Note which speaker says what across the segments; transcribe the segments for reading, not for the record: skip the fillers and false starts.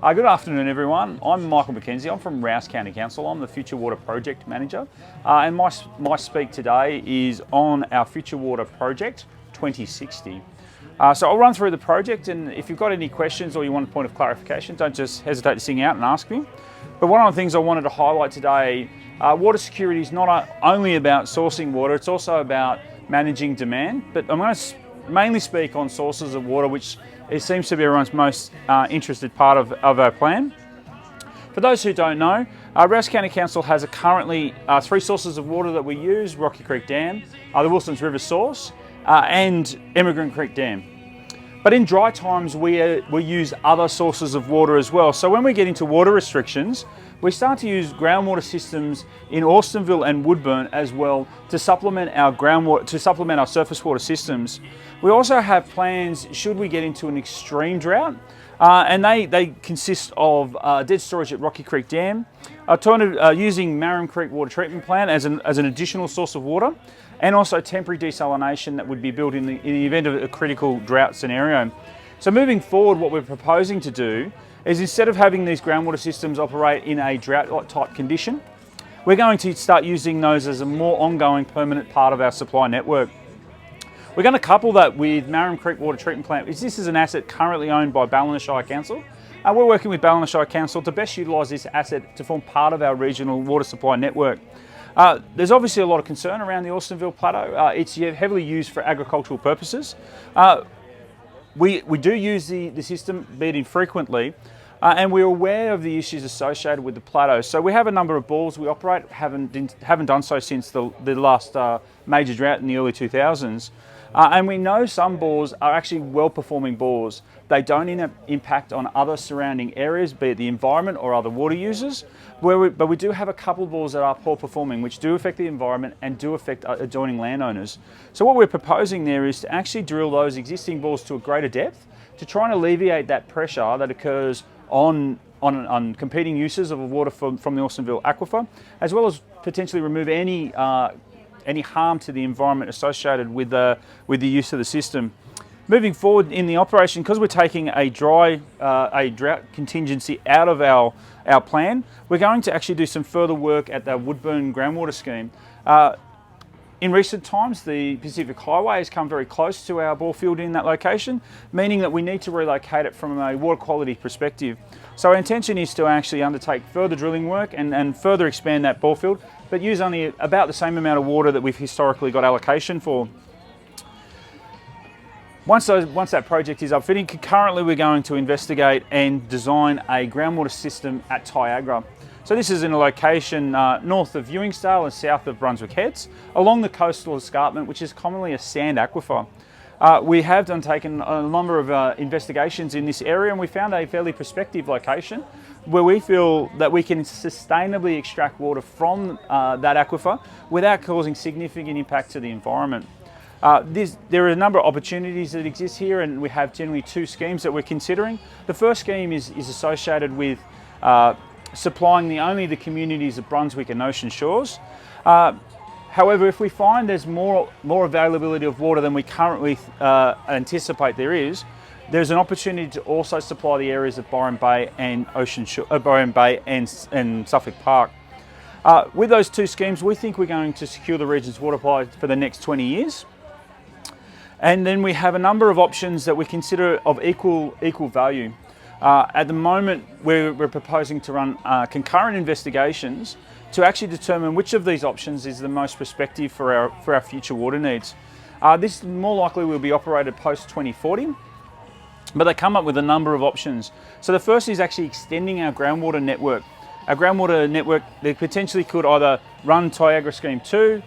Speaker 1: Good afternoon, everyone. I'm Michael McKenzie. I'm from ROUS County Council. I'm the Future Water Project Manager. And my speak today is on our Future Water Project 2060. So I'll run through the project, and if you've got any questions or you want a point of clarification, don't just hesitate to sing out and ask me. But one of the things I wanted to highlight today, water security is not only about sourcing water, it's also about managing demand. But I'm going to mainly speak on sources of water, which it seems to be everyone's most interested part of our plan. For those who don't know, ROUS County Council has currently 3 sources of water that we use: Rocky Creek Dam, the Wilsons River Source, and Emigrant Creek Dam. But in dry times, we use other sources of water as well. So when we get into water restrictions, we start to use groundwater systems in Austinville and Woodburn as well to supplement our groundwater, to supplement our surface water systems. We also have plans should we get into an extreme drought, and they consist of dead storage at Rocky Creek Dam, using Marram Creek Water Treatment Plant as an additional source of water, and also temporary desalination that would be built in the event of a critical drought scenario. So moving forward, what we're proposing to do is, instead of having these groundwater systems operate in a drought type condition, we're going to start using those as a more ongoing permanent part of our supply network. We're going to couple that with Marram Creek Water Treatment Plant. This is an asset currently owned by Ballina Shire Council. We're working with Ballina Shire Council to best utilise this asset to form part of our regional water supply network. There's obviously a lot of concern around the Austinville Plateau. It's heavily used for agricultural purposes. We do use the system, be it infrequently, and we're aware of the issues associated with the plateau. So we have a number of bores we operate, haven't done so since the last major drought in the early 2000s. And we know some bores are actually well-performing bores. They don't impact on other surrounding areas, be it the environment or other water users. But we do have a couple of bores that are poor performing, which do affect the environment and do affect adjoining landowners. So what we're proposing there is to actually drill those existing bores to a greater depth to try and alleviate that pressure that occurs on competing uses of water from the Austinville aquifer, as well as potentially remove any harm to the environment associated with the use of the system. Moving forward in the operation, because we're taking a drought contingency out of our plan, we're going to actually do some further work at the Woodburn groundwater scheme. In recent times, the Pacific Highway has come very close to our bore field in that location, meaning that we need to relocate it from a water quality perspective. So our intention is to actually undertake further drilling work and further expand that bore field, but use only about the same amount of water that we've historically got allocation for. Once that project is up fitting, concurrently we're going to investigate and design a groundwater system at Tyagra. So this is in a location north of Ewingsdale and south of Brunswick Heads, along the coastal escarpment, which is commonly a sand aquifer. We have undertaken a number of investigations in this area, and we found a fairly prospective location where we feel that we can sustainably extract water from that aquifer without causing significant impact to the environment. There are a number of opportunities that exist here, and we have generally 2 schemes that we're considering. The first scheme is associated with supplying only the communities of Brunswick and Ocean Shores. However, if we find there's more availability of water than we currently anticipate there's an opportunity to also supply the areas of Byron Bay and Byron Bay and Suffolk Park. With those 2 schemes, we think we're going to secure the region's water supply for the next 20 years. And then we have a number of options that we consider of equal value. At the moment, we're proposing to run concurrent investigations to actually determine which of these options is the most prospective for our future water needs. This more likely will be operated post 2040, but they come up with a number of options. So the first is actually extending our groundwater network. Our groundwater network, they potentially could either run Tyagra Scheme 2,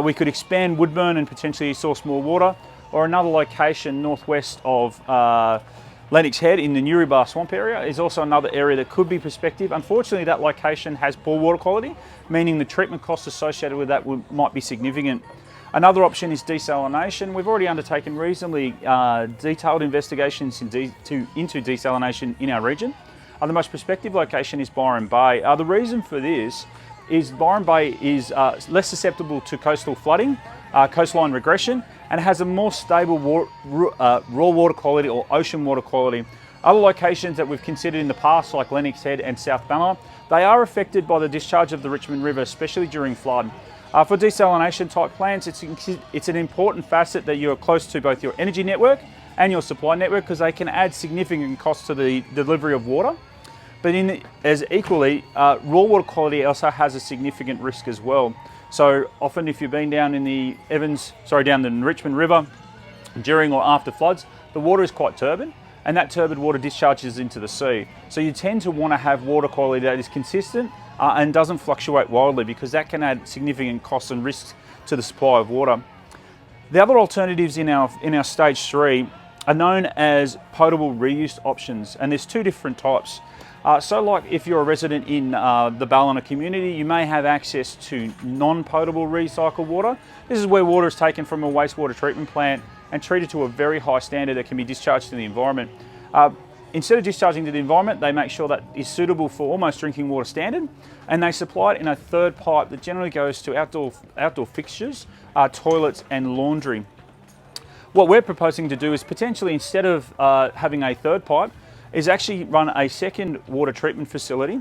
Speaker 1: we could expand Woodburn and potentially source more water, or another location northwest of Lennox Head in the Newrybar Swamp area is also another area that could be prospective. Unfortunately, that location has poor water quality, meaning the treatment costs associated with that might be significant. Another option is desalination. We've already undertaken reasonably detailed investigations into desalination in our region. The most prospective location is Byron Bay. The reason for this is Byron Bay is less susceptible to coastal flooding, coastline regression, and has a more stable raw water quality or ocean water quality. Other locations that we've considered in the past, like Lennox Head and South Banner, they are affected by the discharge of the Richmond River, especially during flood. For desalination type plants, it's an important facet that you're close to both your energy network and your supply network, because they can add significant costs to the delivery of water. But as equally, raw water quality also has a significant risk as well. So often if you've been down in the down the Richmond River during or after floods, the water is quite turbid, and that turbid water discharges into the sea. So you tend to want to have water quality that is consistent and doesn't fluctuate wildly, because that can add significant costs and risks to the supply of water. The other alternatives in our stage 3 are known as potable reuse options, and there's 2 different types. So like if you're a resident in the Ballina community, you may have access to non-potable recycled water. This is where water is taken from a wastewater treatment plant and treated to a very high standard that can be discharged to the environment. Instead of discharging to the environment, they make sure that is suitable for almost drinking water standard, and they supply it in a third pipe that generally goes to outdoor fixtures, toilets and laundry. What we're proposing to do is potentially, instead of having a third pipe, is actually run a second water treatment facility.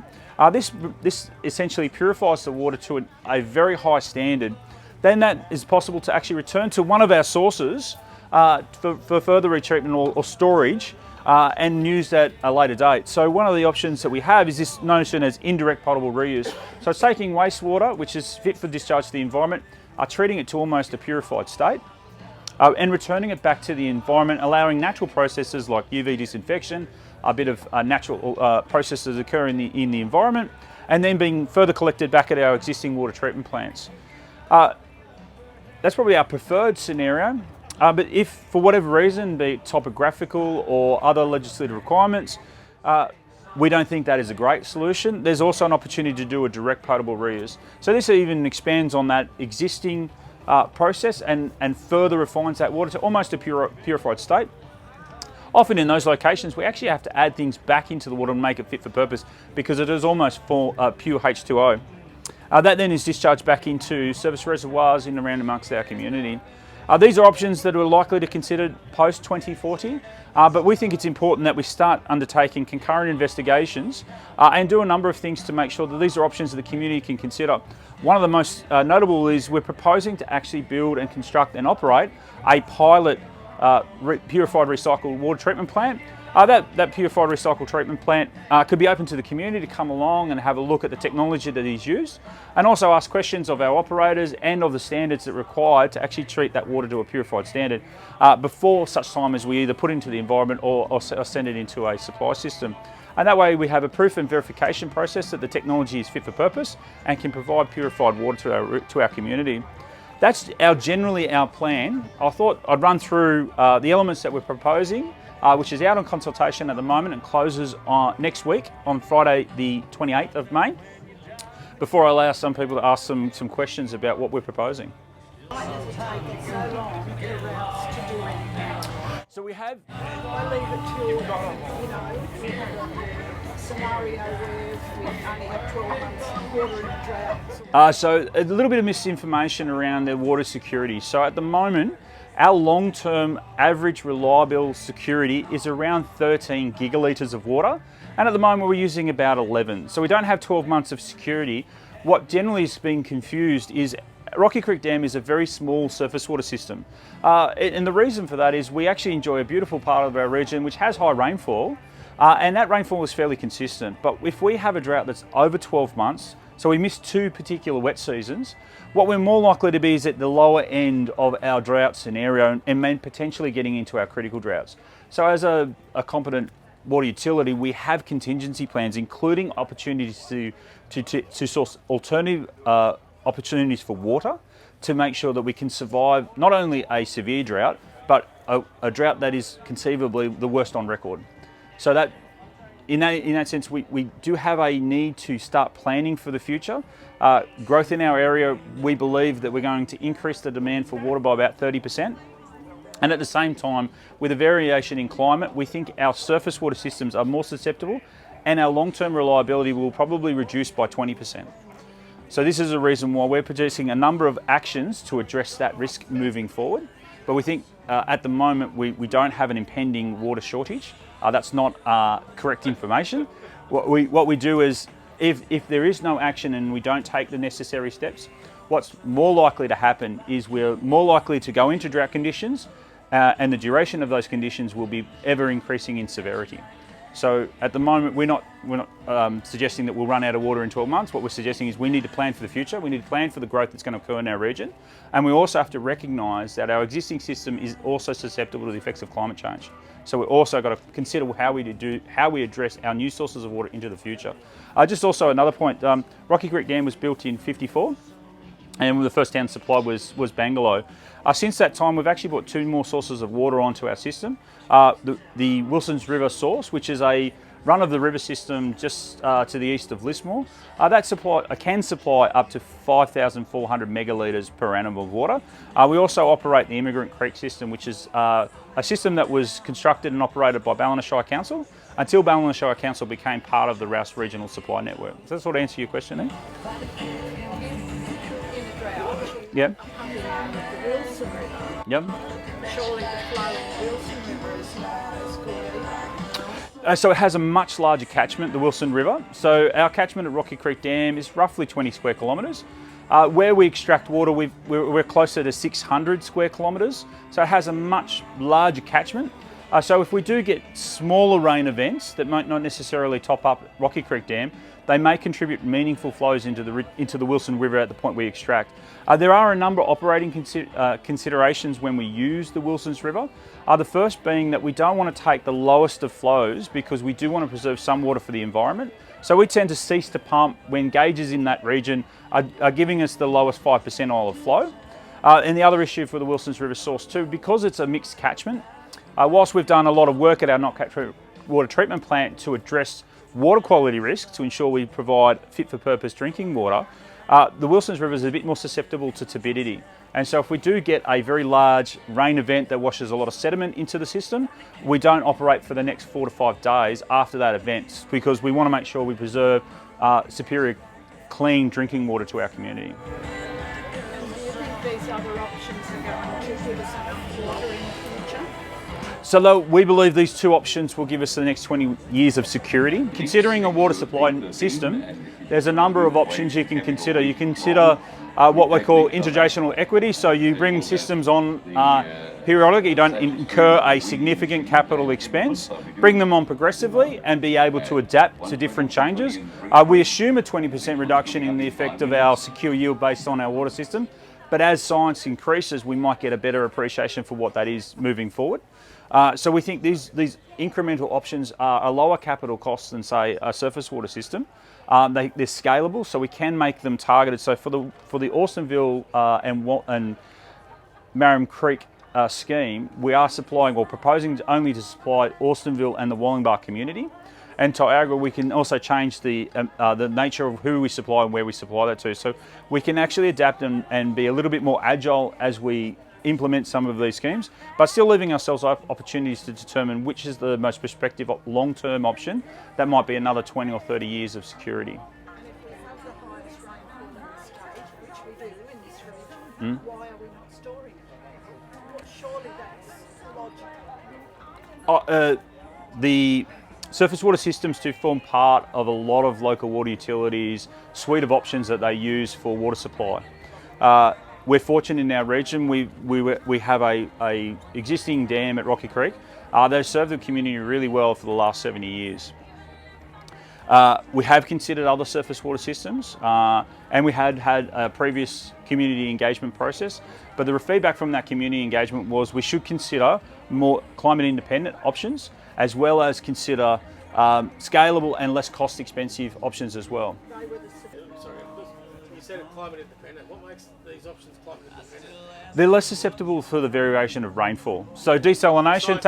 Speaker 1: This essentially purifies the water to a very high standard. Then that is possible to actually return to one of our sources for further retreatment or storage and use at a later date. So one of the options that we have is this notion as indirect potable reuse. So it's taking wastewater, which is fit for discharge to the environment, treating it to almost a purified state, and returning it back to the environment, allowing natural processes like UV disinfection, a bit of natural processes occur in the environment, and then being further collected back at our existing water treatment plants. That's probably our preferred scenario, but if for whatever reason, be it topographical or other legislative requirements, we don't think that is a great solution, there's also an opportunity to do a direct potable reuse. So this even expands on that existing process and further refines that water to almost a purified state. Often in those locations, we actually have to add things back into the water and make it fit for purpose, because it is almost pure H2O. That then is discharged back into service reservoirs in and around amongst our community. These are options that we're likely to consider post 2040, but we think it's important that we start undertaking concurrent investigations and do a number of things to make sure that these are options that the community can consider. One of the most notable is we're proposing to actually build and construct and operate a pilot purified recycled water treatment plant. That purified recycled treatment plant could be open to the community to come along and have a look at the technology that is used, and also ask questions of our operators and of the standards that are required to actually treat that water to a purified standard before such time as we either put into the environment or send it into a supply system. And that way we have a proof and verification process that the technology is fit for purpose and can provide purified water to our community. That's generally our plan. I thought I'd run through the elements that we're proposing, which is out on consultation at the moment and closes next week on Friday the 28th of May, before I allow some people to ask some questions about what we're proposing.
Speaker 2: Why does it take so long for ROUS to do anything?
Speaker 1: So we have...
Speaker 2: I leave it till, if we have a scenario where we only have 12 months water in a drought.
Speaker 1: So a little bit of misinformation around the water security. So at the moment, our long-term average reliable security is around 13 gigalitres of water, and at the moment we're using about 11. So we don't have 12 months of security. What generally is being confused is Rocky Creek Dam is a very small surface water system. And the reason for that is we actually enjoy a beautiful part of our region which has high rainfall, and that rainfall is fairly consistent. But if we have a drought that's over 12 months, so we miss 2 particular wet seasons, what we're more likely to be is at the lower end of our drought scenario and then potentially getting into our critical droughts. So as a competent water utility, we have contingency plans, including opportunities to source alternative opportunities for water to make sure that we can survive not only a severe drought, but a drought that is conceivably the worst on record. So that in that sense, we do have a need to start planning for the future. Growth in our area, we believe that we're going to increase the demand for water by about 30%. And at the same time, with a variation in climate, we think our surface water systems are more susceptible and our long-term reliability will probably reduce by 20%. So this is a reason why we're producing a number of actions to address that risk moving forward. But we think at the moment we don't have an impending water shortage. That's not correct information. What we do is, if there is no action and we don't take the necessary steps, what's more likely to happen is we're more likely to go into drought conditions, and the duration of those conditions will be ever increasing in severity. So at the moment, we're not suggesting that we'll run out of water in 12 months. What we're suggesting is we need to plan for the future. We need to plan for the growth that's going to occur in our region. And we also have to recognise that our existing system is also susceptible to the effects of climate change. So we've also got to consider how we address our new sources of water into the future. Just also another point, Rocky Creek Dam was built in '54. And the first town supplied was Bangalore. Since that time, we've actually brought 2 more sources of water onto our system. The Wilson's River source, which is a run-of-the-river system just to the east of Lismore. That can supply up to 5,400 megalitres per annum of water. We also operate the Immigrant Creek system, which is a system that was constructed and operated by Ballina Shire Council until Ballina Shire Council became part of the ROUS Regional Supply Network. Does that sort of answer your question there? Yep.
Speaker 2: The Wilson River.
Speaker 1: Yep.
Speaker 2: Surely the flow in the Wilson River is not as good.
Speaker 1: So it has a much larger catchment, the Wilson River. So our catchment at Rocky Creek Dam is roughly 20 square kilometres. Where we extract water, we're closer to 600 square kilometres. So it has a much larger catchment. So if we do get smaller rain events that might not necessarily top up Rocky Creek Dam, they may contribute meaningful flows into the Wilson River at the point we extract. There are a number of operating considerations when we use the Wilson's River. The first being that we don't want to take the lowest of flows because we do want to preserve some water for the environment. So we tend to cease to pump when gauges in that region are giving us the lowest 5% of flow. And the other issue for the Wilson's River source too, because it's a mixed catchment, whilst we've done a lot of work at our Notcat water treatment plant to address water quality risks to ensure we provide fit for purpose drinking water, the Wilson's River is a bit more susceptible to turbidity. And so if we do get a very large rain event that washes a lot of sediment into the system, we don't operate for the next 4 to 5 days after that event, because we want to make sure we preserve superior clean drinking water to our community.
Speaker 2: Do you think these other options are going to give us enough water in the future?
Speaker 1: So we believe these 2 options will give us the next 20 years of security. Considering a water supply system, there's a number of options you can consider. You consider what we call intergenerational equity. So you bring systems on periodically, you don't incur a significant capital expense, bring them on progressively and be able to adapt to different changes. We assume a 20% reduction in the effect of our secure yield based on our water system, but as science increases, we might get a better appreciation for what that is moving forward. So we think these incremental options are a lower capital cost than, say, a surface water system. They're scalable, so we can make them targeted. So for the Austinville and Marram Creek scheme, we are supplying or proposing only to supply Austinville and the Wollongbar community. And Niagara, we can also change the nature of who we supply and where we supply that to. So we can actually adapt and be a little bit more agile as we implement some of these schemes, but still leaving ourselves opportunities to determine which is the most prospective long-term option that might be another 20 or 30 years of security.
Speaker 2: And if we have the highest rainfall in the state, which we do in this region, why are we not storing it? Well, surely that's logical.
Speaker 1: The surface water systems do form part of a lot of local water utilities' suite of options that they use for water supply. We're fortunate in our region. We have a existing dam at Rocky Creek. They've served the community really well for the last 70 years. We have considered other surface water systems, and we had a previous community engagement process, but the feedback from that community engagement was we should consider more climate independent options, as well as consider scalable and less cost expensive options as well.
Speaker 3: Sorry, you said climate independent. What makes these options climate independent?
Speaker 1: They're less susceptible for the variation of rainfall. So desalination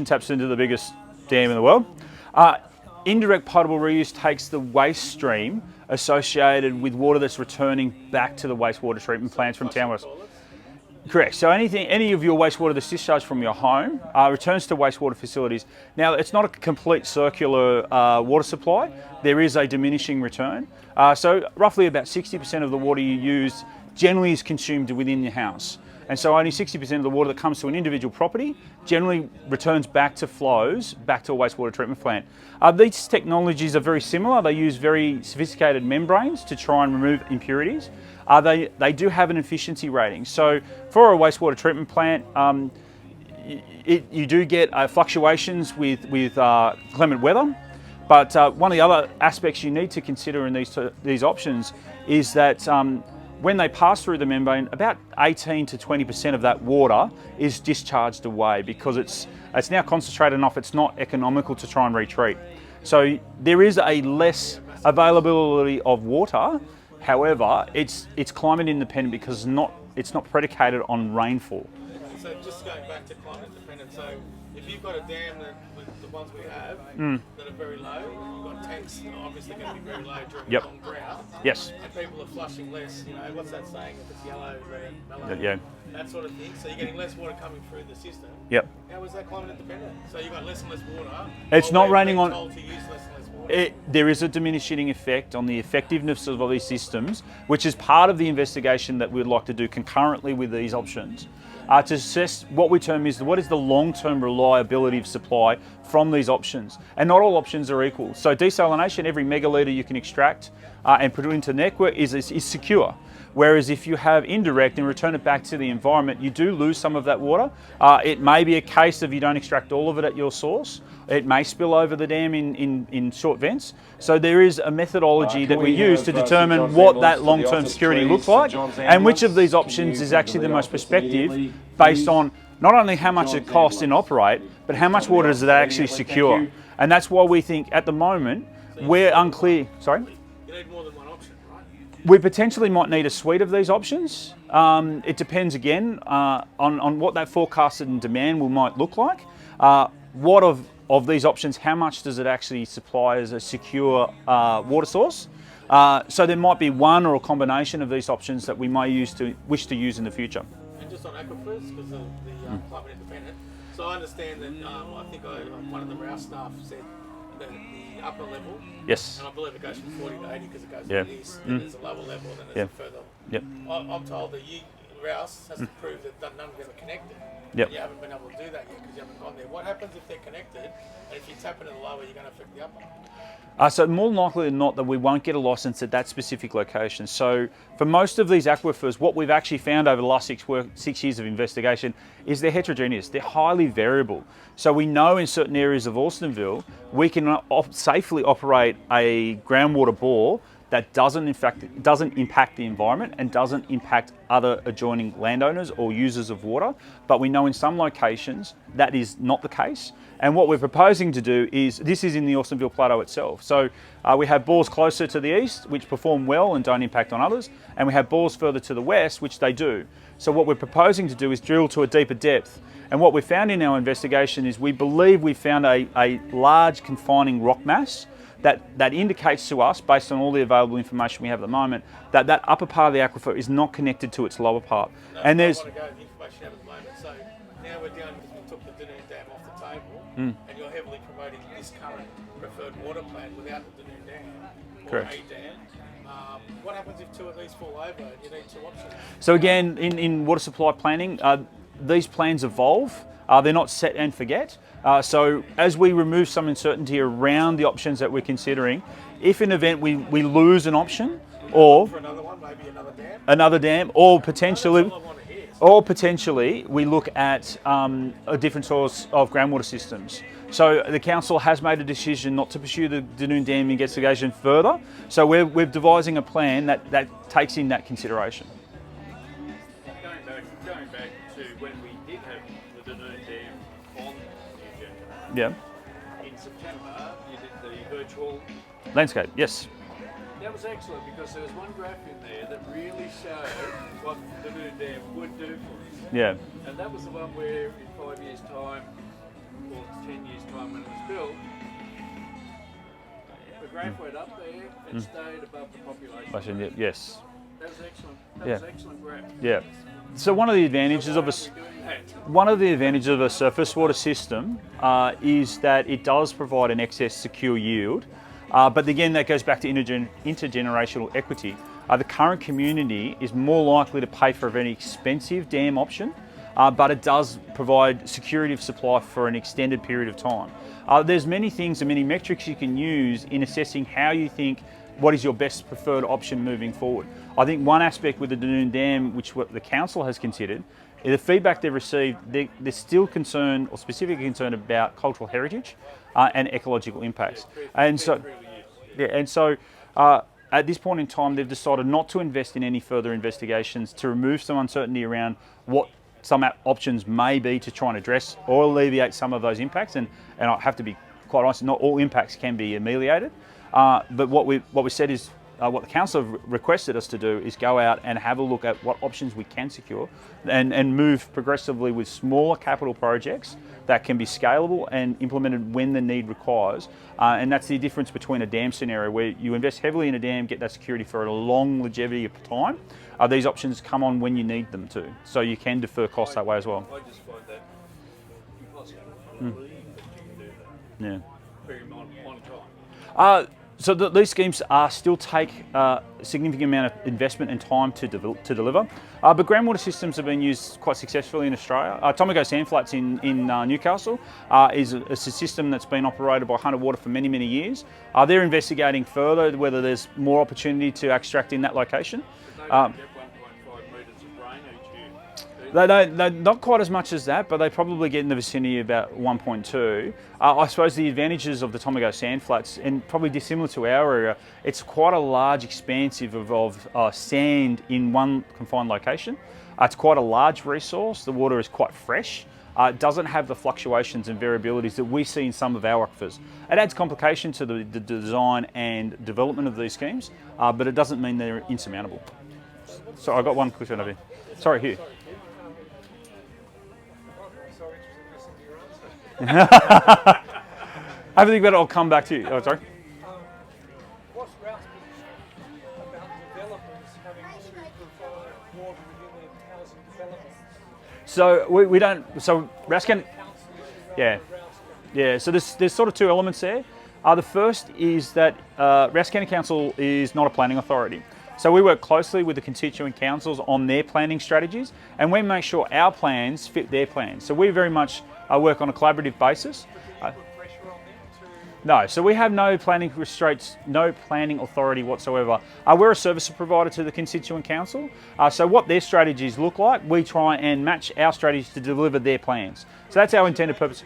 Speaker 1: taps into the biggest dam in the world. Indirect potable reuse takes the waste stream associated with water that's returning back to the wastewater treatment plants from town waters. Correct. So any of your wastewater that's discharged from your home returns to wastewater facilities. Now, it's not a complete circular water supply. There is a diminishing return. So roughly about 60% of the water you use generally is consumed within your house. And so only 60% of the water that comes to an individual property generally returns back to flows, back to a wastewater treatment plant. These technologies are very similar. They use very sophisticated membranes to try and remove impurities. They do have an efficiency rating. So for a wastewater treatment plant, you do get fluctuations with clement weather. But one of the other aspects you need to consider in these options is that when they pass through the membrane, about 18 to 20% of that water is discharged away because it's now concentrated enough, it's not economical to try and retreat. So there is a less availability of water. However, it's climate independent because it's not predicated on rainfall.
Speaker 3: So just going back to climate dependent, so if you've got a dam that with the ones we have that are very low, you've got tanks that are obviously going to be very low during a long drought.
Speaker 1: Yes.
Speaker 3: And people are flushing less, what's that saying? If it's yellow, red, mellow.
Speaker 1: Yeah.
Speaker 3: That sort of thing. So you're getting less water coming through the system.
Speaker 1: Yep.
Speaker 3: How is that climate independent? So you've got less and less water.
Speaker 1: It's not raining on.
Speaker 3: Told to use less and less water.
Speaker 1: There is a diminishing effect on the effectiveness of all these systems, which is part of the investigation that we'd like to do concurrently with these options. To assess what we term is what is the long-term reliability of supply from these options. And not all options are equal. So desalination, every megalitre you can extract and put it into the network is secure. Whereas if you have indirect and return it back to the environment, you do lose some of that water. It may be a case of you don't extract all of it at your source. It may spill over the dam in short vents. So there is a methodology that we use to determine what that long-term security looks like and which of these options is actually the most prospective based on not only how much it costs in operate, but how much water does it actually secure. And that's why we think at the moment we're unclear. Sorry?
Speaker 3: You need more than one option, right?
Speaker 1: We potentially might need a suite of these options. It depends again on what that forecasted demand might look like. What of these options, how much does it actually supply as a secure water source? So there might be one or a combination of these options that we may wish to use in the future.
Speaker 3: And just on aquifers, because of the climate independent. So I understand that I think one of the ROUS staff said that the upper level,
Speaker 1: yes,
Speaker 3: and I believe it goes from 40 to 80 because it goes to the east, and there's a lower level, and then there's a further.
Speaker 1: Yep.
Speaker 3: I'm told that ROUS has to prove that none of them are connected.
Speaker 1: Yep.
Speaker 3: You haven't been able to do that yet because you haven't gone there. What happens if they're connected, and if you tap into the lower, you're going to affect the upper?
Speaker 1: So more likely than not that we won't get a license at that specific location. So for most of these aquifers, what we've actually found over the last 6 years of investigation is they're heterogeneous, they're highly variable. So we know in certain areas of Alstonville, we can safely operate a groundwater bore that doesn't impact the environment and doesn't impact other adjoining landowners or users of water. But we know in some locations that is not the case. And what we're proposing to do is, this is in the Alstonville Plateau itself. So we have bores closer to the east, which perform well and don't impact on others. And we have bores further to the west, which they do. So what we're proposing to do is drill to a deeper depth. And what we found in our investigation is we believe we found a large confining rock mass that indicates to us, based on all the available information we have at the moment, that that upper part of the aquifer is not connected to its lower part.
Speaker 3: No,
Speaker 1: and there's...
Speaker 3: I want to go with the information you have at the moment. So now we're down because we took the Dunoon Dam off the table, and you're heavily promoting this current preferred water plant without the Dunoon Dam, or
Speaker 1: Correct.
Speaker 3: a dam. What happens if two at least fall over and you need two options?
Speaker 1: So again, in water supply planning, these plans evolve. They're not set and forget. So as we remove some uncertainty around the options that we're considering, if in event we lose an option, or
Speaker 3: For another one, maybe
Speaker 1: another dam, or potentially,
Speaker 3: That's all I want to hear.
Speaker 1: or potentially we look at a different source of groundwater systems. So the council has made a decision not to pursue the Dunoon Dam investigation further. So we're devising a plan that takes in that consideration.
Speaker 4: Going back to when we did have the Dunoon Dam on the agenda.
Speaker 1: Yeah.
Speaker 4: In September, you did the virtual.
Speaker 1: Landscape, yes.
Speaker 4: That was excellent because there was one graph in there that really showed what the Dunoon Dam would do for us.
Speaker 1: Yeah.
Speaker 4: And that was the one where in 5 years' time, or 10 years' time when it was built, the graph went up there and stayed above the population. rate.
Speaker 1: Yes.
Speaker 4: That was excellent. That was excellent graph.
Speaker 1: Yeah. So one of the advantages of a surface water system is that it does provide an excess secure yield. But again, that goes back to intergenerational equity. the current community is more likely to pay for a very expensive dam option, but it does provide security of supply for an extended period of time. There's many things and many metrics you can use in assessing how you think what is your best preferred option moving forward. I think one aspect with the Dunoon Dam, which what the council has considered, is the feedback they've received, they're still concerned or specifically concerned about cultural heritage and ecological impacts. And so, at this point in time, they've decided not to invest in any further investigations to remove some uncertainty around what some options may be to try and address or alleviate some of those impacts. And I have to be quite honest, not all impacts can be ameliorated. But what we said is, what the council have requested us to do is go out and have a look at what options we can secure and move progressively with smaller capital projects that can be scalable and implemented when the need requires. And that's the difference between a dam scenario where you invest heavily in a dam, get that security for a long longevity of time. These options come on when you need them to. So you can defer costs that way as well.
Speaker 4: I just find that impossible to believe that you can do that.
Speaker 1: Yeah.
Speaker 4: Very on time.
Speaker 1: So these schemes still take a significant amount of investment and time to deliver. But groundwater systems have been used quite successfully in Australia. Tomago Sandflats in Newcastle is a system that's been operated by Hunter Water for many, many years. They're investigating further whether there's more opportunity to extract in that location.
Speaker 4: They don't get 1.5 metres of rain each year.
Speaker 1: They not quite as much as that, but they probably get in the vicinity of about 1.2. I suppose the advantages of the Tomago Sandflats, and probably dissimilar to our area, it's quite a large expansive of sand in one confined location. It's quite a large resource. The water is quite fresh. It doesn't have the fluctuations and variabilities that we see in some of our aquifers. It adds complication to the design and development of these schemes, but it doesn't mean they're insurmountable. So I got one question over here. Sorry, Hugh. I think about it, I'll come back to you. Oh, sorry.
Speaker 2: What's ROUS' position about developers having to provide water within their housing developments?
Speaker 1: So we don't. So ROUS can. Yeah. Yeah. So there's sort of two elements there. The first is that ROUS County Council is not a planning authority. So we work closely with the constituent councils on their planning strategies, and we make sure our plans fit their plans. So we very much work on a collaborative basis. No, so we have no planning restraints, no planning authority whatsoever. We're a service provider to the constituent council. So what their strategies look like, we try and match our strategies to deliver their plans. So that's our intended purpose.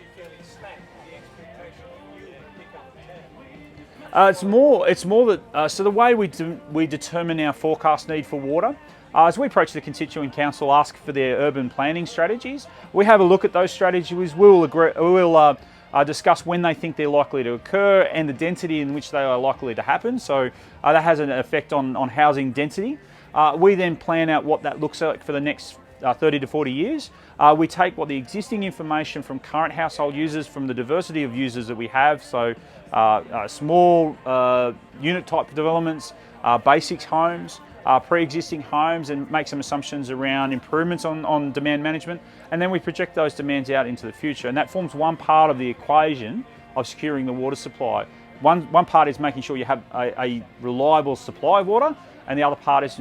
Speaker 1: It's more that, so the way we determine our forecast need for water, as we approach the constituent council, ask for their urban planning strategies, we have a look at those strategies, we'll discuss when they think they're likely to occur and the density in which they are likely to happen. So that has an effect on housing density. We then plan out what that looks like for the next 30 to 40 years. We take what the existing information from current household users, from the diversity of users that we have, so small unit type developments, basics homes, pre-existing homes, and make some assumptions around improvements on demand management, and then we project those demands out into the future, and that forms one part of the equation of securing the water supply. One part is making sure you have a reliable supply of water, and the other part is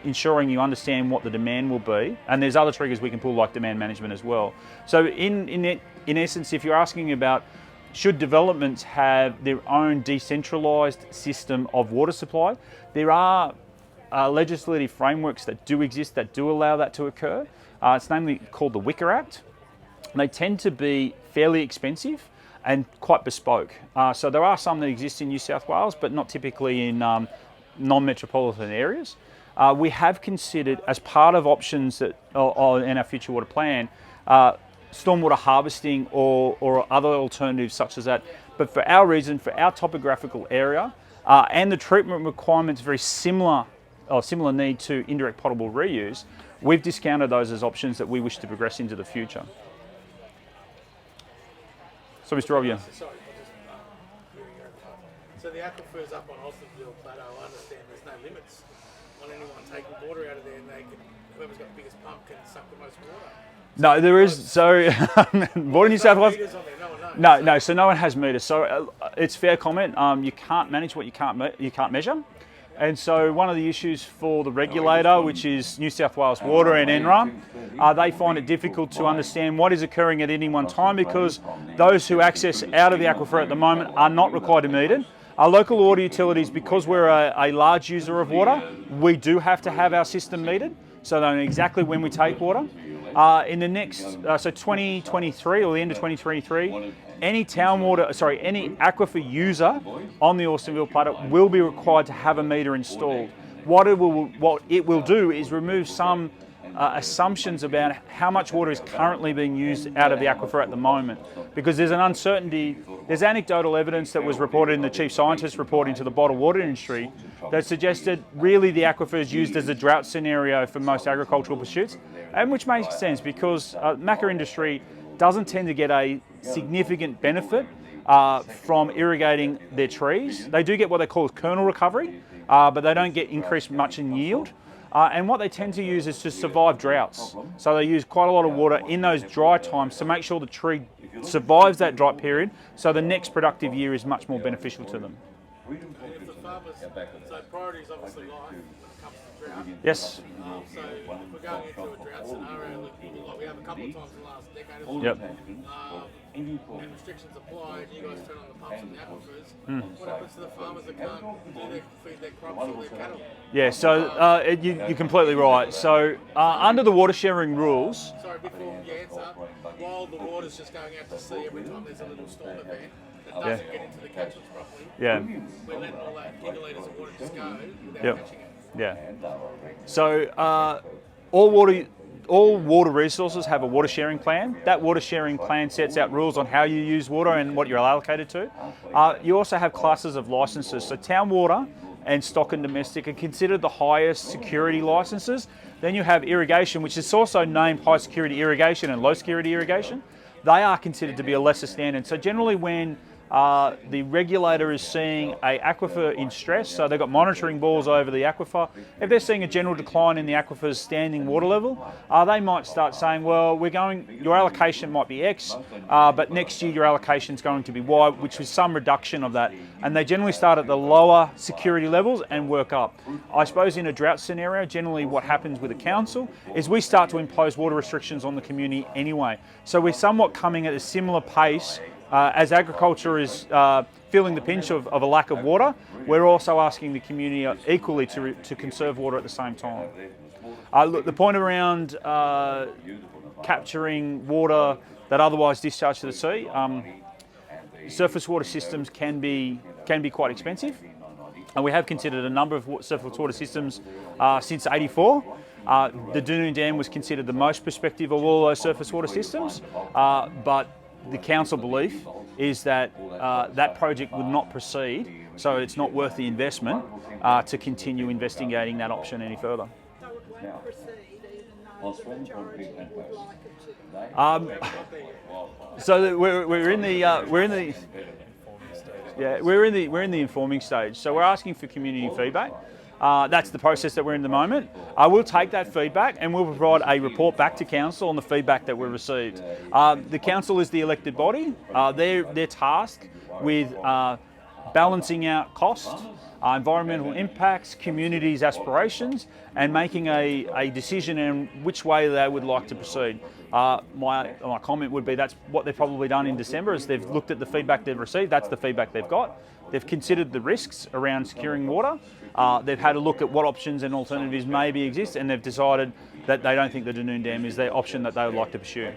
Speaker 1: ensuring you understand what the demand will be, and there's other triggers we can pull like demand management as well. So in essence, if you're asking about should developments have their own decentralised system of water supply, there are legislative frameworks that do exist that do allow that to occur. It's namely called the Wicker Act. And they tend to be fairly expensive and quite bespoke. So there are some that exist in New South Wales, but not typically in non-metropolitan areas. We have considered, as part of options that in our future water plan, stormwater harvesting or other alternatives such as that. But for our reason, for our topographical area, and the treatment requirements very similar need to indirect potable reuse, we've discounted those as options that we wish to progress into the future. So Mr. Robbie.
Speaker 3: So the aquifers up on Austinville Plateau, I understand there's no limits on anyone taking water out of there, and whoever's got the biggest pump can suck the most water.
Speaker 1: No, there is. So, Water New South Wales. So no one has meters. So it's fair comment. You can't manage what you can't measure. And so one of the issues for the regulator, which is New South Wales Water and NRA, they find it difficult to understand what is occurring at any one time because those who access out of the aquifer at the moment are not required to meet it. Our local water utilities, because we're a large user of water, we do have to have our system metered, so they know exactly when we take water. In the next, so 2023 or the end of 2023, any any aquifer user on the Austinville plateau will be required to have a meter installed. What it will do is remove some assumptions about how much water is currently being used out of the aquifer at the moment, because there's an uncertainty. There's anecdotal evidence that was reported in the chief scientist report into the bottled water industry that suggested really the aquifer is used as a drought scenario for most agricultural pursuits, and which makes sense because macca industry doesn't tend to get a significant benefit from irrigating their trees. They do get what they call kernel recovery, but they don't get increased much in yield. And what they tend to use is to survive droughts. So they use quite a lot of water in those dry times to make sure the tree survives that dry period, so the next productive year is much more beneficial to them.
Speaker 3: If the farmers, so priority is obviously life when it comes to drought.
Speaker 1: Yes.
Speaker 3: So if we're going into a drought scenario, like we have a couple of times in the last decade or so,
Speaker 1: Yep.
Speaker 3: and restrictions apply, and you guys turn on the pumps and the aquifers, what happens to the farmers that can't feed their crops or their cattle?
Speaker 1: Yeah, so you're completely right. So under the water sharing rules,
Speaker 3: Sorry, before you answer, while the water's just going out to sea every time there's a little storm event that doesn't get into the catchments properly,
Speaker 1: yeah,
Speaker 3: we're letting all that gigalitres of water just go without
Speaker 1: Yep.
Speaker 3: catching it.
Speaker 1: yeah. So all water resources have a water sharing plan. That water sharing plan sets out rules on how you use water and what you're allocated to. You also have classes of licenses. So town water and stock and domestic are considered the highest security licenses. Then you have irrigation, which is also named high security irrigation and low security irrigation. They are considered to be a lesser standard. So generally when the regulator is seeing an aquifer in stress, so they've got monitoring balls over the aquifer. If they're seeing a general decline in the aquifer's standing water level, they might start saying, well, your allocation might be X, but next year your allocation is going to be Y, which is some reduction of that. And they generally start at the lower security levels and work up. I suppose in a drought scenario, generally what happens with a council is we start to impose water restrictions on the community anyway. So we're somewhat coming at a similar pace. As agriculture is feeling the pinch of a lack of water, we're also asking the community equally to conserve water at the same time. Look, the point around capturing water that otherwise discharged to the sea, surface water systems can be quite expensive, and we have considered a number of surface water systems since '84. The Dunoon Dam was considered the most prospective of all those surface water systems, but the council belief is that that project would not proceed, so it's not worth the investment to continue investigating that option any further.
Speaker 2: So it won't proceed even though the majority would like it to.
Speaker 1: So we're in the informing stage. So we're asking for community feedback. That's the process that we're in at the moment. We'll take that feedback and we'll provide a report back to council on the feedback that we received. The council is the elected body. They're tasked with balancing out cost, environmental impacts, communities' aspirations, and making a decision in which way they would like to proceed. My comment would be that's what they've probably done in December, is they've looked at the feedback they've received. That's the feedback they've got. They've considered the risks around securing water. They've had a look at what options and alternatives maybe exist, and they've decided that they don't think the Dunoon Dam is the option that they would like to pursue.